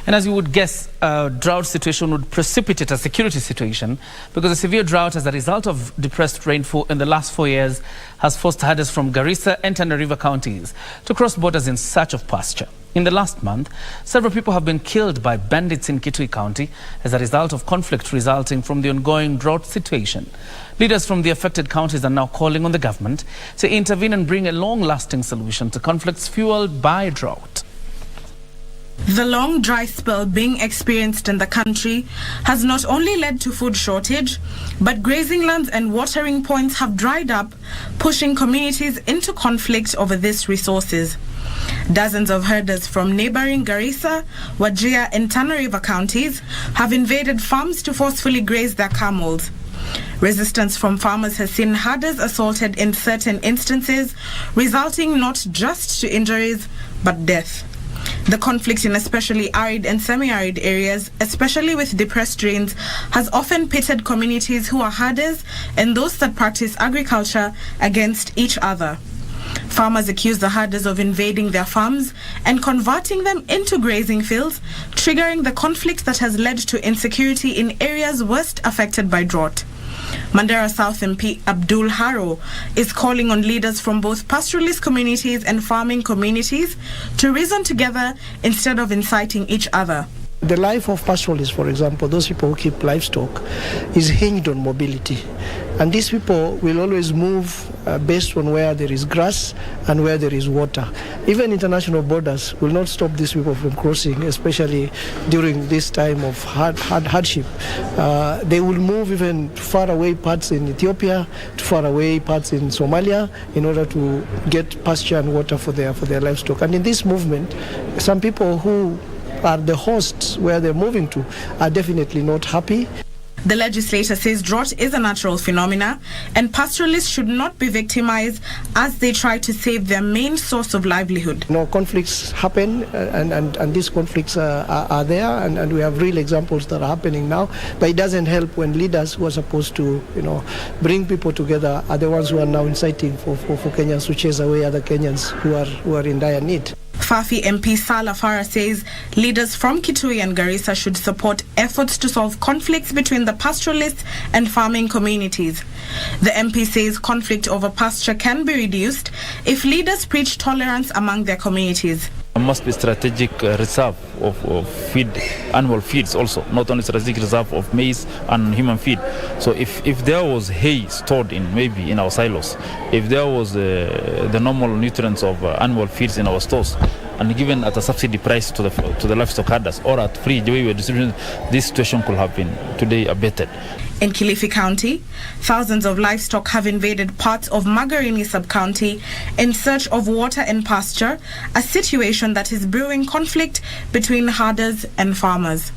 And as you would guess, a drought situation would precipitate a security situation, because a severe drought as a result of depressed rainfall in the last 4 years has forced herders from Garissa and Tana River counties to cross borders in search of pasture. In the last month, several people have been killed by bandits in Kitui County as a result of conflict resulting from the ongoing drought situation. Leaders from the affected counties are now calling on the government to intervene and bring a long-lasting solution to conflicts fueled by drought. The long dry spell being experienced in the country has not only led to food shortage, but grazing lands and watering points have dried up, pushing communities into conflict over these resources. Dozens of herders from neighboring Garissa, Wajir and Tana River counties have invaded farms to forcefully graze their camels. Resistance from farmers has seen herders assaulted in certain instances, resulting not just to injuries, but death. The conflict in especially arid and semi-arid areas, especially with depressed rains, has often pitted communities who are herders and those that practice agriculture against each other. Farmers accuse the herders of invading their farms and converting them into grazing fields, triggering the conflict that has led to insecurity in areas worst affected by drought. Mandera South MP Abdul Haro is calling on leaders from both pastoralist communities and farming communities to reason together instead of inciting each other. The life of pastoralists, for example, those people who keep livestock, is hinged on mobility. And these people will always move based on where there is grass and where there is water. Even international borders will not stop these people from crossing, especially during this time of hardship. They will move even far away parts in Ethiopia, to far away parts in Somalia, in order to get pasture and water for their livestock. And in this movement, some people who are the hosts where they're moving to are definitely not happy. The legislator says drought is a natural phenomena and pastoralists should not be victimized as they try to save their main source of livelihood. Conflicts happen and these conflicts are there and we have real examples that are happening now, but it doesn't help when leaders who are supposed to bring people together are the ones who are now inciting for Kenyans to chase away other Kenyans who are in dire need. Fafi MP Salah Farah says leaders from Kitui and Garissa should support efforts to solve conflicts between the pastoralists and farming communities. The MP says conflict over pasture can be reduced if leaders preach tolerance among their communities. There must be strategic reserve of feed, animal feeds also, not only strategic reserve of maize and human feed. So if there was hay stored maybe in our silos, if there was the normal nutrients of animal feeds in our stores, and given at a subsidy price to the livestock herders or at free distribution, this situation could have been today abated. In Kitui County, thousands of livestock have invaded parts of Magarini sub-county in search of water and pasture, a situation that is brewing conflict between herders and farmers.